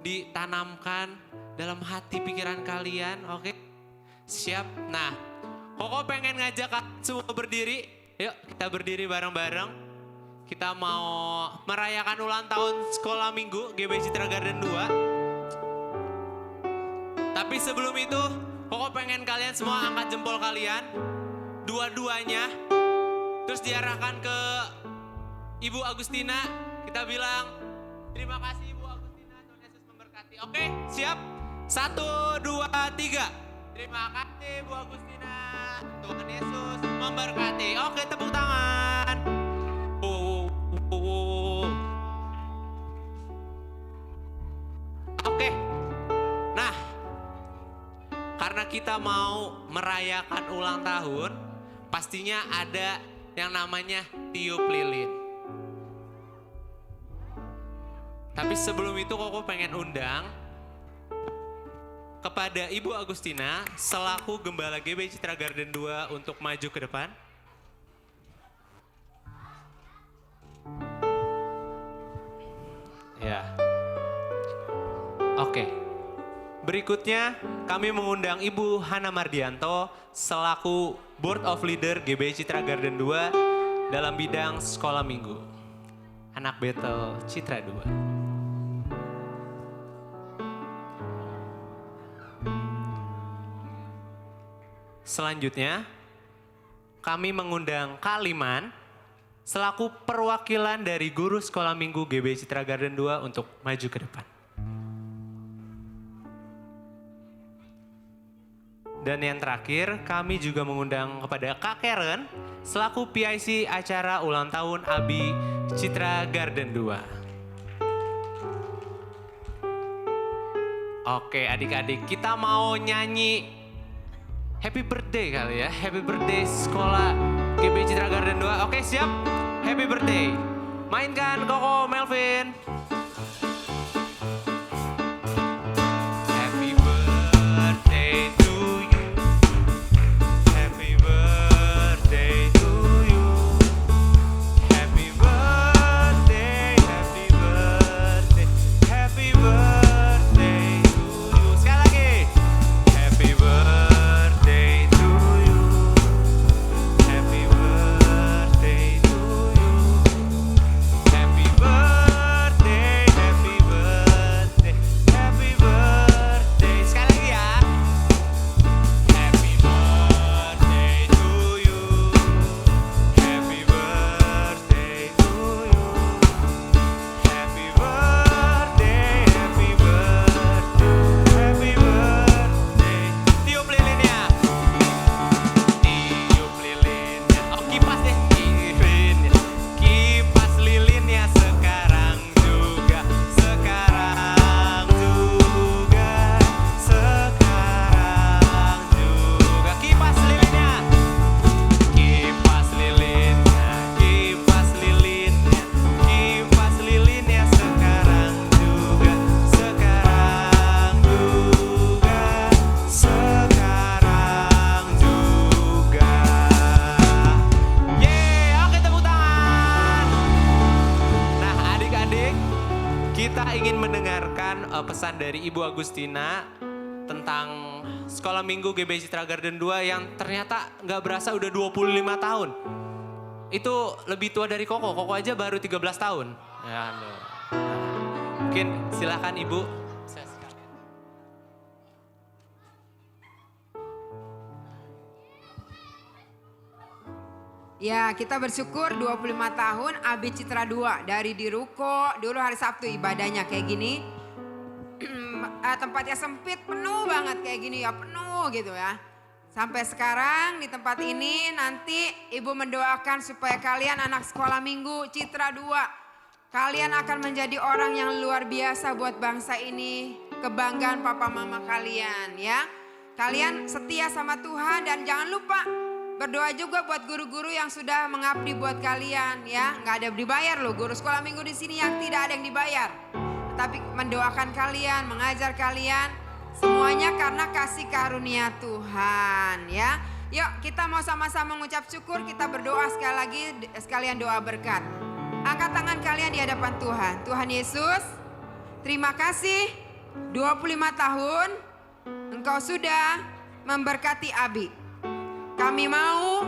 ditanamkan dalam hati pikiran kalian, oke? Siap? Nah, Koko pengen ngajak kalian semua berdiri. Yuk kita berdiri bareng-bareng. Kita mau merayakan ulang tahun sekolah minggu GB Citra Garden 2. Tapi sebelum itu, Koko pengen kalian semua angkat jempol kalian. Dua-duanya. Terus diarahkan ke Ibu Agustina. Kita bilang, terima kasih Ibu Agustina, Tuhan Yesus memberkati. Oke, siap? 1, 2, 3. Terima kasih Bu Agustina, Tuhan Yesus memberkati. Oke, tepuk tangan. Oke, nah karena kita mau merayakan ulang tahun, pastinya ada yang namanya tiup lilin. Tapi sebelum itu Koko pengen undang kepada Ibu Agustina selaku Gembala GB Citra Garden 2 untuk maju ke depan. Ya. Oke. Berikutnya kami mengundang Ibu Hana Mardianto selaku Board of Leader GB Citra Garden 2 dalam bidang sekolah minggu. Anak Betel Citra 2. Selanjutnya, kami mengundang Kaliman selaku perwakilan dari guru sekolah minggu GB Citra Garden 2 untuk maju ke depan. Dan yang terakhir, kami juga mengundang kepada Kak Karen selaku PIC acara ulang tahun ABI Citra Garden 2. Oke adik-adik, kita mau nyanyi Happy Birthday kali ya, Happy Birthday sekolah GB Citra Garden 2. Oke siap? Happy Birthday. Mainkan Koko, Melvin. pesan dari Ibu Agustina tentang sekolah minggu GBI Citra Garden 2 yang ternyata nggak berasa udah 25 tahun. Itu lebih tua dari Koko. Koko aja baru 13 tahun. Ya, aduh. Mungkin silakan Ibu. Ya, kita bersyukur 25 tahun AB Citra 2 dari di ruko. Dulu hari Sabtu ibadahnya kayak gini. Tempatnya sempit, penuh banget kayak gini ya, penuh gitu ya. Sampai sekarang di tempat ini nanti Ibu mendoakan supaya kalian anak sekolah minggu Citra 2. Kalian akan menjadi orang yang luar biasa buat bangsa ini. Kebanggaan papa mama kalian ya. Kalian setia sama Tuhan dan jangan lupa berdoa juga buat guru-guru yang sudah mengabdi buat kalian ya. Nggak ada dibayar loh guru sekolah minggu di sini yang tidak ada yang dibayar. Tapi mendoakan kalian, mengajar kalian, semuanya karena kasih karunia Tuhan ya. Yuk kita mau sama-sama mengucap syukur, kita berdoa sekali lagi sekalian doa berkat. Angkat tangan kalian di hadapan Tuhan. Tuhan Yesus, terima kasih 25 tahun Engkau sudah memberkati Abi. Kami mau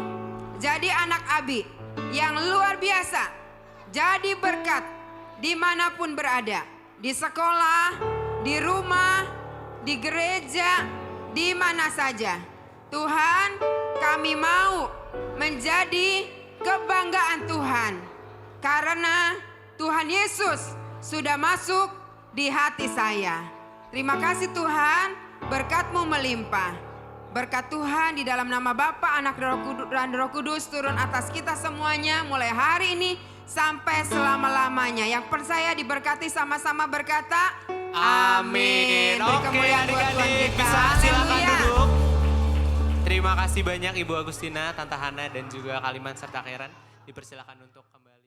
jadi anak Abi yang luar biasa, jadi berkat dimanapun berada. Di sekolah, di rumah, di gereja, di mana saja. Tuhan, kami mau menjadi kebanggaan Tuhan. Karena Tuhan Yesus sudah masuk di hati saya. Terima kasih Tuhan, berkat-Mu melimpah. Berkat Tuhan di dalam nama Bapa, Anak, dan Roh Kudus turun atas kita semuanya mulai hari ini sampai selama-lamanya. Yang percaya diberkati sama-sama berkata amin. Oke adik-adik bisa silakan duduk. Terima kasih banyak Ibu Agustina, Tante Hana dan juga Kaliman serta Karen. Dipersilakan untuk kembali.